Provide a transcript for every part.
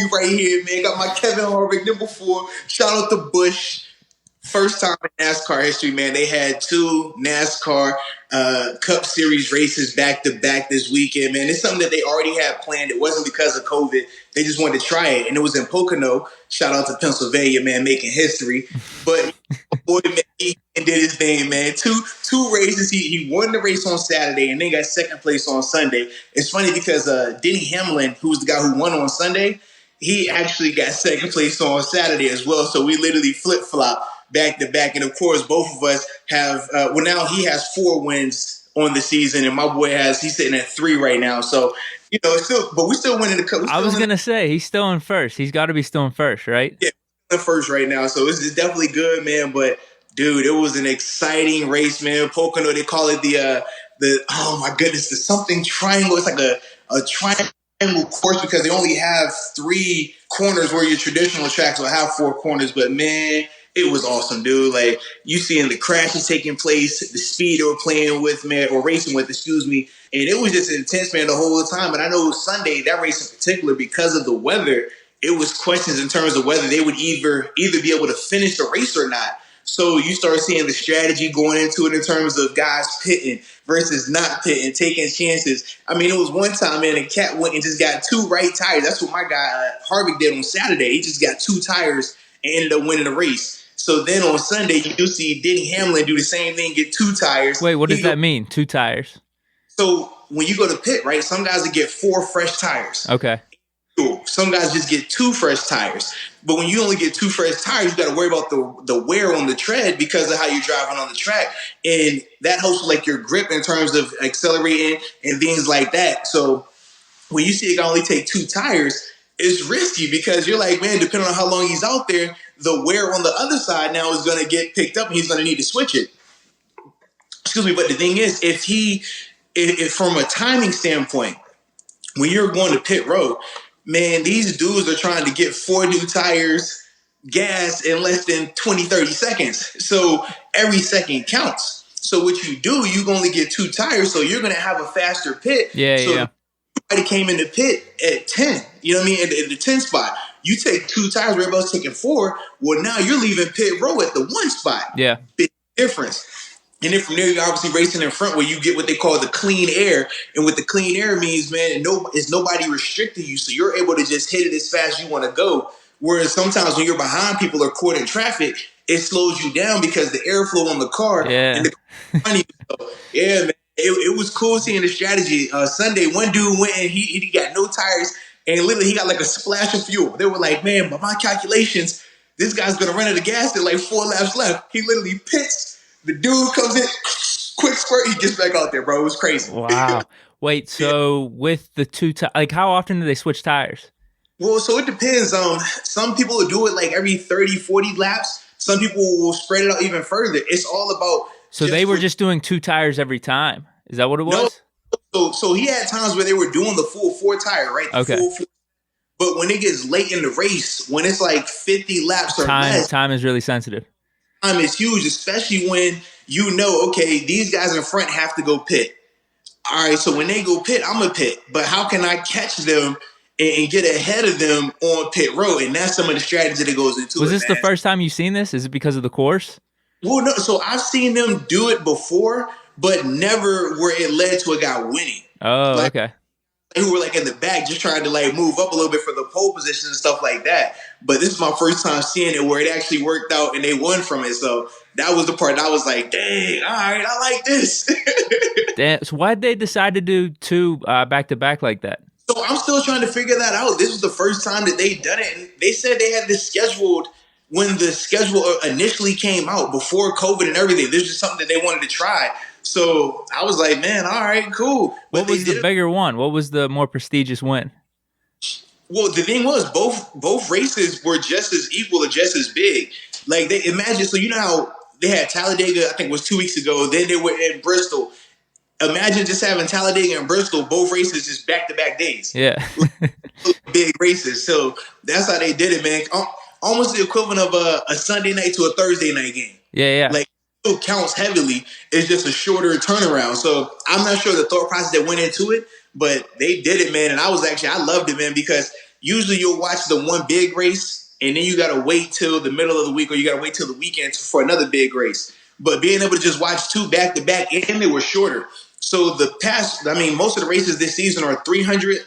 right here, man. Got my Kevin Harvick #4. Shout out to Bush. First time in NASCAR history, man. They had two NASCAR Cup Series races back to back this weekend, man. It's something that they already had planned. It wasn't because of COVID. They just wanted to try it, and it was in Pocono. Shout out to Pennsylvania, man, making history. But boy, man, he did his thing, man. Two races. He won the race on Saturday, and then got second place on Sunday. It's funny because Denny Hamlin, who was the guy who won on Sunday, he actually got second place on Saturday as well. So we literally flip-flop back to back. And of course, both of us have, now he has 4 wins on the season, and my boy he's sitting at 3 right now. So, but we still winning the Cup. I was going to say, he's still in first. He's got to be still in first, right? Yeah, in first right now. So it's definitely good, man. But dude, it was an exciting race, man. Pocono, they call it the oh my goodness, the something triangle. It's like a triangle course because they only have 3 corners where your traditional tracks will have 4 corners. But man, it was awesome, dude. Like, you seeing the crashes taking place, the speed they were playing with, man, or racing with, excuse me. And it was just intense, man, the whole time. And I know Sunday, that race in particular, because of the weather, it was questions in terms of whether they would either be able to finish the race or not. So you start seeing the strategy going into it in terms of guys pitting versus not pitting, taking chances. I mean, it was one time, man, a cat went and just got 2 right tires. That's what my guy Harvick did on Saturday. He just got 2 tires and ended up winning the race. So then on Sunday, you'll see Denny Hamlin do the same thing, get 2 tires. Wait, what does that mean, 2 tires? So when you go to pit, right, some guys will get 4 fresh tires. Okay. Some guys just get 2 fresh tires. But when you only get 2 fresh tires, you got to worry about the wear on the tread because of how you're driving on the track. And that helps with, like, your grip in terms of accelerating and things like that. So when you see a guy only take 2 tires, it's risky because you're like, man, depending on how long he's out there, the wear on the other side now is going to get picked up and he's going to need to switch it. Excuse me. But the thing is, if from a timing standpoint, when you're going to pit road, man, these dudes are trying to get 4 new tires, gas in less than 20, 30 seconds. So every second counts. So what you do, you only get 2 tires, so you're going to have a faster pit. Yeah. Everybody came in the pit at 10, you know what I mean, at the 10 spot. You take 2 tires, everybody else taking 4. Well, now you're leaving pit row at the 1 spot. Yeah. Big difference. And then from there, you're obviously racing in front where you get what they call the clean air. And what the clean air means, man, is nobody restricting you. So you're able to just hit it as fast as you want to go. Whereas sometimes when you're behind people or caught in traffic, it slows you down because the airflow on the car. Yeah. And yeah, man. It was cool seeing the strategy. Sunday, one dude went and he got no tires. And literally, he got like a splash of fuel. They were like, man, by my calculations, this guy's going to run out of gas at like 4 laps left. He literally pits. The dude comes in, quick squirt, he gets back out there, bro. It was crazy. Wow. Wait, so with the 2 tires, like how often do they switch tires? Well, so it depends. Some people will do it like every 30, 40 laps. Some people will spread it out even further. It's all about... So they were just doing 2 tires every time. Is that what it was? No. So he had times where they were doing the full 4 tire, right? Okay. But when it gets late in the race, when it's like 50 laps or less... Time is really sensitive. Time is huge, especially when you know, okay, these guys in front have to go pit. All right, so when they go pit, I'm going to pit. But how can I catch them and get ahead of them on pit road? And that's some of the strategy that goes into it. Was this the first time you've seen this? Is it because of the course? Well, no. So I've seen them do it before, but never where it led to a guy winning. Oh, okay. Who were like in the back just trying to like move up a little bit for the pole position and stuff like that. But this is my first time seeing it where it actually worked out and they won from it. So that was the part that I was like, dang, all right, I like this. Damn. So why'd they decide to do 2 back-to-back like that? So I'm still trying to figure that out. This was the first time that they done it. And they said they had this scheduled when the schedule initially came out before COVID and everything. This is something that they wanted to try. So I was like, man, all right, cool. What was the bigger one? What was the more prestigious win? Well, the thing was, both races were just as equal or just as big. Like, they imagine, so you know how they had Talladega, I think it was 2 weeks ago, then they were in Bristol. Imagine just having Talladega and Bristol, both races just back-to-back days. Yeah. Big races. So that's how they did it, man. Almost the equivalent of a Sunday night to a Thursday night game. Yeah. Like, it counts heavily. It's just a shorter turnaround. So I'm not sure the thought process that went into it, but they did it, man. And I loved it, man, because usually you'll watch the one big race and then you got to wait till the middle of the week or you got to wait till the weekend for another big race. But being able to just watch two back to back, and they were shorter. So most of the races this season are 300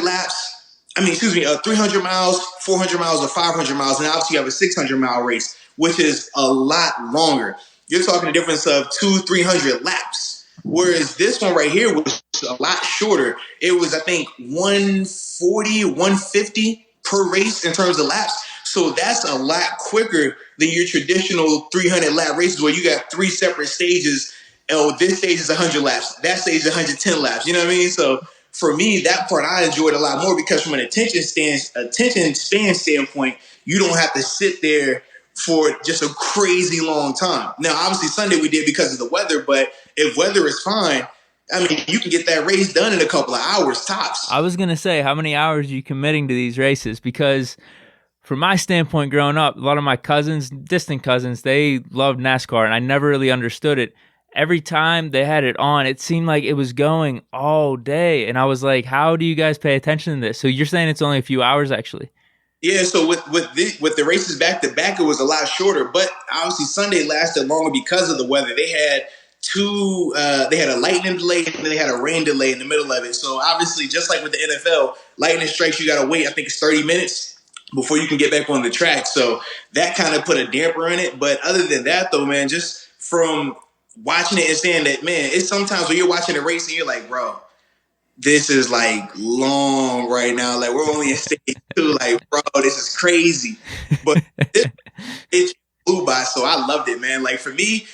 laps. 300 miles, 400 miles, or 500 miles. And obviously you have a 600-mile race, which is a lot longer. You're talking a difference of 300 laps. Whereas this one right here was a lot shorter. It was, I think, 140, 150 per race in terms of laps. So that's a lot quicker than your traditional 300-lap races where you got three separate stages. Oh, this stage is 100 laps. That stage is 110 laps. You know what I mean? So for me, that part I enjoyed a lot more because from an attention span standpoint, you don't have to sit there for just a crazy long time. Now, obviously, Sunday we did because of the weather, but if weather is fine, I mean, you can get that race done in a couple of hours tops. I was going to say, how many hours are you committing to these races? Because from my standpoint, growing up, a lot of my cousins, distant cousins, they loved NASCAR, and I never really understood it. Every time they had it on, it seemed like it was going all day. And I was like, how do you guys pay attention to this? So you're saying it's only a few hours, actually? Yeah, so with the races back to back, it was a lot shorter. But obviously Sunday lasted longer because of the weather. They had they had a lightning delay and then they had a rain delay in the middle of it. So obviously, just like with the NFL, lightning strikes, you got to wait, I think it's 30 minutes before you can get back on the track. So that kind of put a damper in it. But other than that, though, man, just from watching it and saying that, man, it's sometimes when you're watching a race and you're like, bro, this is like long right now. Like we're only in stage 2. Like, bro, this is crazy. But it flew by, so I loved it, man. Like for me,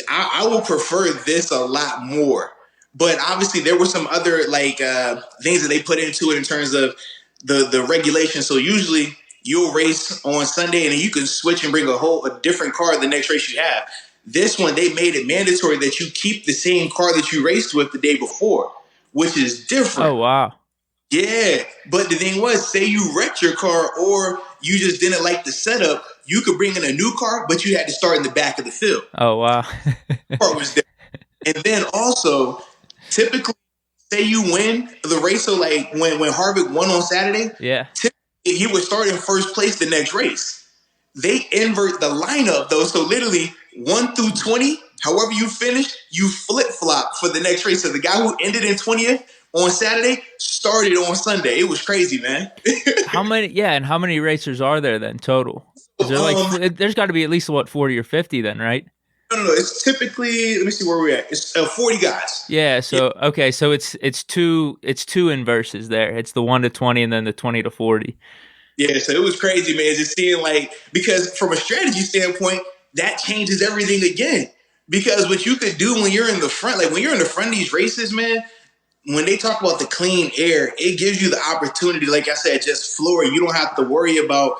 I will prefer this a lot more. But obviously, there were some other things that they put into it in terms of the regulation. So usually, you'll race on Sunday, and then you can switch and bring a different car the next race you have. This one, they made it mandatory that you keep the same car that you raced with the day before, which is different. Oh, wow. Yeah. But the thing was, say you wrecked your car or you just didn't like the setup, you could bring in a new car, but you had to start in the back of the field. Oh, wow. Part was different. And then also, typically, say you win the race. So like when Harvick won on Saturday, yeah, typically he would start in first place the next race. They invert the lineup though. So literally 1 through 20, however you finish, you flip-flop for the next race. So the guy who ended in 20th on Saturday started on Sunday. It was crazy, man. How many? Yeah, and how many racers are there then total? Is there there's got to be at least 40 or 50 then, right? No. It's typically, let me see where we're at. It's 40 guys. Yeah. So yeah. Okay. So it's two inverses there. It's the 1 to 20 and then the 20 to 40. Yeah. So it was crazy, man. Just seeing because from a strategy standpoint, that changes everything again. Because what you could do when you're in the front, like when you're in the front of these races, man, when they talk about the clean air, it gives you the opportunity, like I said, just floor. You don't have to worry about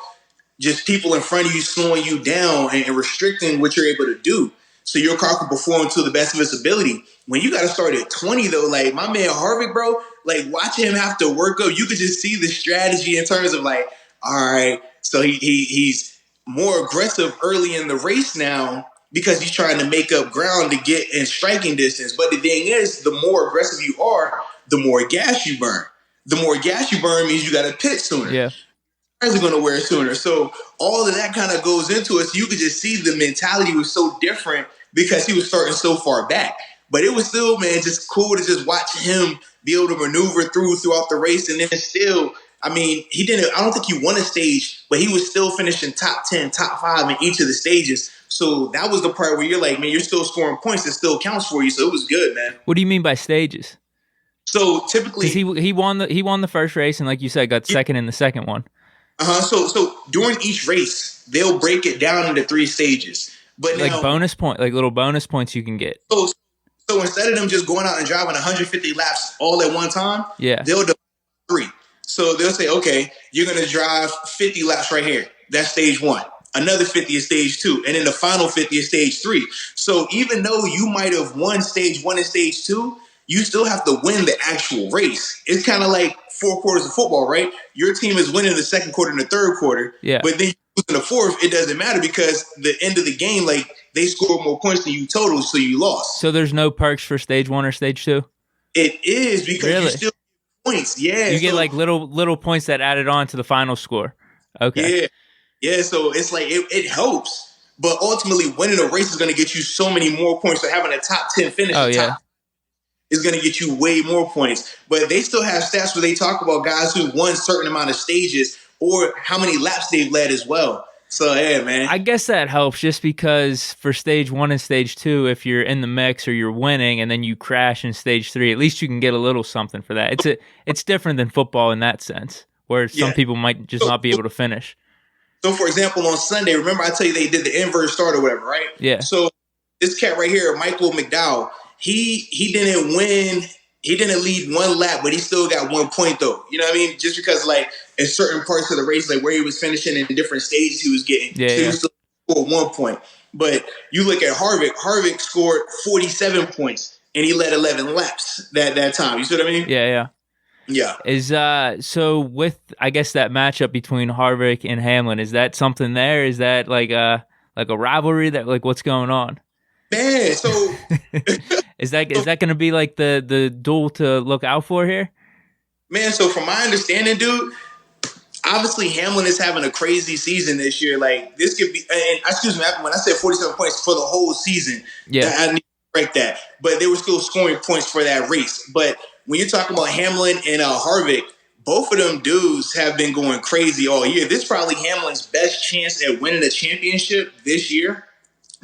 just people in front of you slowing you down and restricting what you're able to do. So your car can perform to the best of its ability. When you got to start at 20, though, like my man Harvick, bro, like watching him have to work up, you could just see the strategy in terms of like, all right, so he's more aggressive early in the race now because he's trying to make up ground to get in striking distance. But the thing is, the more aggressive you are, the more gas you burn. The more gas you burn means you got to pit sooner. Yeah. Are going to wear sooner. So all of that kind of goes into it. So you could just see the mentality was so different because he was starting so far back. But it was still, man, just cool to just watch him be able to maneuver throughout the race. And then still, I mean, I don't think he won a stage, but he was still finishing top 10, top 5 in each of the stages. So that was the part where you're like, man, you're still scoring points. It still counts for you. So it was good, man. What do you mean by stages? So typically, he won the first race, and like you said, got second in the second one. So during each race, they'll break it down into 3 stages. But like now, bonus point, like little bonus points you can get. So instead of them just going out and driving 150 laps all at one time, yeah, they'll do 3. So they'll say, okay, you're going to drive 50 laps right here. That's stage 1. Another 50 is stage 2. And then the final 50 is stage 3. So even though you might have won stage 1 and stage 2, you still have to win the actual race. It's kind of like 4 quarters of football, right? Your team is winning the second quarter and the third quarter. Yeah. But then you lose in the fourth, it doesn't matter because the end of the game, like they scored more points than you total, so you lost. So there's no perks for stage 1 or stage 2? It is because you still points. Yeah, You get so like little points that added on to the final score. Okay. yeah, yeah. So it's like it helps, but ultimately winning a race is going to get you so many more points. So having a top 10 finish, Oh a yeah. top is going to get you way more points. But they still have stats where they talk about guys who won a certain amount of stages or how many laps they've led as well. So yeah, man. I guess that helps just because for stage 1 and stage 2, if you're in the mix or you're winning and then you crash in stage 3, at least you can get a little something for that. It's different than football in that sense, where some Yeah. people might just not be able to finish. So for example, on Sunday, remember I tell you they did the inverse start or whatever, right? Yeah. So this cat right here, Michael McDowell, he didn't win. He didn't lead one lap, but he still got 1 point though. You know what I mean? Just because like in certain parts of the race, like where he was finishing in different stages, he was getting. Yeah, so he yeah. was still scored 1 point. But you look at Harvick. Harvick scored 47 points, and he led 11 laps that time. You see what I mean? Yeah, yeah. Yeah. Is so with I guess that matchup between Harvick and Hamlin, is that something there? Is that like a rivalry that like what's going on? Man, so is that going to be like the duel to look out for here? man, so from my understanding, dude, obviously Hamlin is having a crazy season this year. Like this could be, and excuse me, when I said 47 points for the whole season, Yeah. I need to correct that. But they were still scoring points for that race. But when you're talking about Hamlin and Harvick, both of them dudes have been going crazy all year. This is probably Hamlin's best chance at winning a championship this year,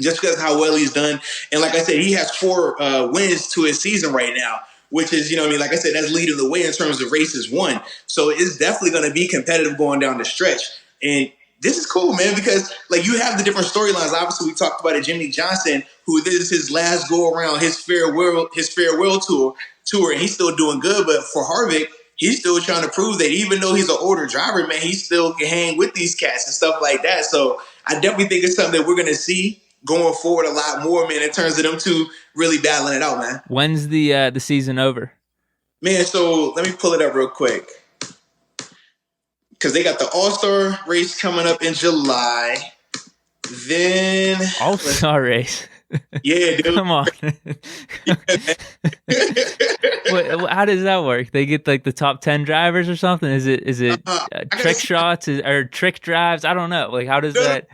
just because of how well he's done. And like I said, he has 4 wins to his season right now, which is, you know what I mean? Like I said, that's leading the way in terms of races won. So it's definitely going to be competitive going down the stretch. And this is cool, man, because like you have the different storylines. Obviously, we talked about it, Jimmy Johnson, who this is his last go around, his farewell tour, and he's still doing good. But for Harvick, he's still trying to prove that even though he's an older driver, man, he still can hang with these cats and stuff like that. So I definitely think it's something that we're going to see going forward a lot more, man, in terms of them two really battling it out, man. When's the season over? Man, so let me pull it up real quick. Because they got the All-Star race coming up in July. Then All-Star race. Yeah, dude. Come on. How does that work? They get like the top 10 drivers or something? Is it trick shots or trick drives? I don't know. Like how does that?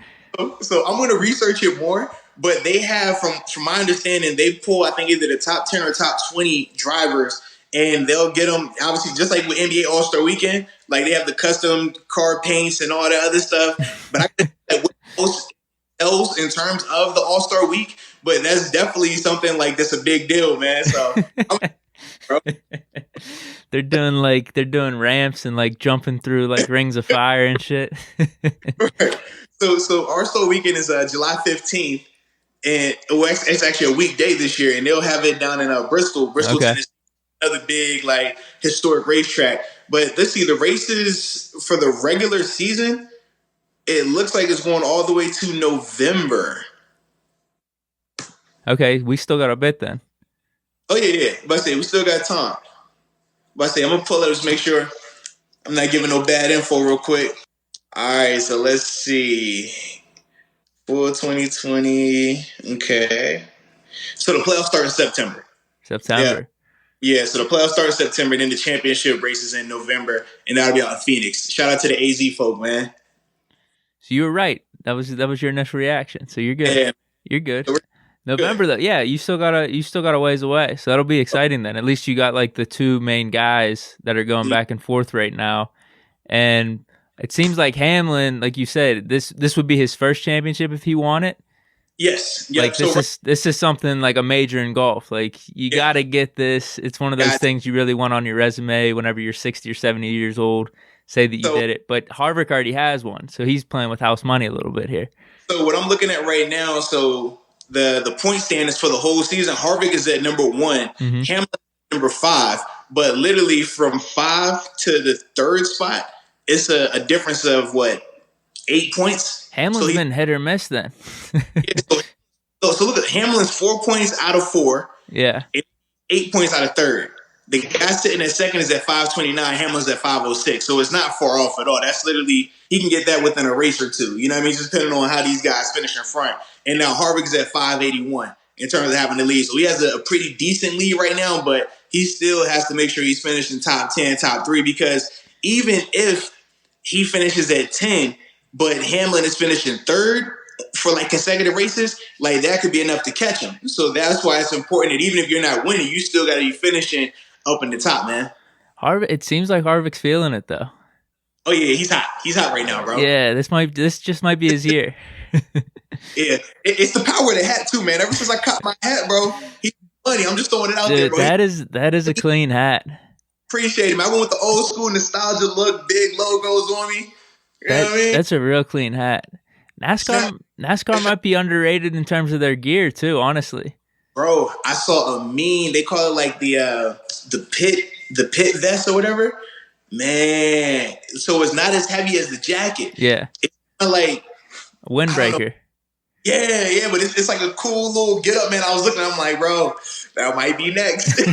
So I'm going to research it more, but they have, from my understanding, they pull, I think, either the top 10 or top 20 drivers, and they'll get them, obviously, just like with NBA All-Star Weekend, like they have the custom car paints and all that other stuff. But I think what else in terms of the All-Star Week, but that's definitely something like that's a big deal, man. So bro. They're doing ramps and like jumping through like rings of fire and shit. Right. So our All-Star Weekend is July 15th, and it's actually a weekday this year, and they'll have it down in Bristol, Okay. Tennessee, another big like historic racetrack. But let's see, the races for the regular season, it looks like it's going all the way to November. Okay, we still got a bit then. Oh yeah. But I say we still got time. But I say I'm gonna pull it, just make sure I'm not giving no bad info real quick. All right, so let's see. Full 2020. Okay. So the playoffs start in September. Yeah, so the playoffs start in September, and then the championship races in November, and that'll be out in Phoenix. Shout out to the AZ folk, man. So you were right. That was your initial reaction. So you're good. Yeah. You're good. November though, yeah, you still got a ways away. So that'll be exciting then. At least you got like the two main guys that are going back and forth right now. And it seems like Hamlin, like you said, this would be his first championship if he won it. Yes. Yep. Like this is something like a major in golf. Like you got to get this. It's one of those things you really want on your resume whenever you're 60 or 70 years old. Say that you did it. But Harvick already has one, so he's playing with house money a little bit here. So what I'm looking at right now, so the point standings for the whole season, Harvick is at number 1, Hamlin number 5, but literally from 5 to the 3rd spot, it's a difference of what, 8 points. Hamlin's been hit or miss then. So look at Hamlin's 4 points out of 4. Yeah. 8 points out of 3rd. The guy sitting at 2nd is at 529. Hamlin's at 506. So it's not far off at all. That's literally, he can get that within a race or two. You know what I mean? Just depending on how these guys finish in front. And now Harvick's at 581 in terms of having the lead. So he has a pretty decent lead right now, but he still has to make sure he's finishing top 10, top 3, because even if he finishes at 10, but Hamlin is finishing third for like consecutive races, like that could be enough to catch him. So that's why it's important that even if you're not winning, you still got to be finishing up in the top, man. Harvick, it seems like Harvick's feeling it though. Oh yeah, he's hot. He's hot right now, bro. Yeah, this just might be his year. Yeah, it's the power of the hat too, man. Ever since I caught my hat, bro, he's money. I'm just throwing it out there, Dude, bro. that is a clean hat. Appreciate him. I went with the old school nostalgia look, big logos on me. You know what I mean? That's a real clean hat. NASCAR might be underrated in terms of their gear too, honestly. Bro, I saw a meme. They call it like the pit vest or whatever. Man, so it's not as heavy as the jacket. Yeah, it's kind of like a windbreaker. Yeah, but it's like a cool little get up, man. I was looking, I'm like, bro, that might be next.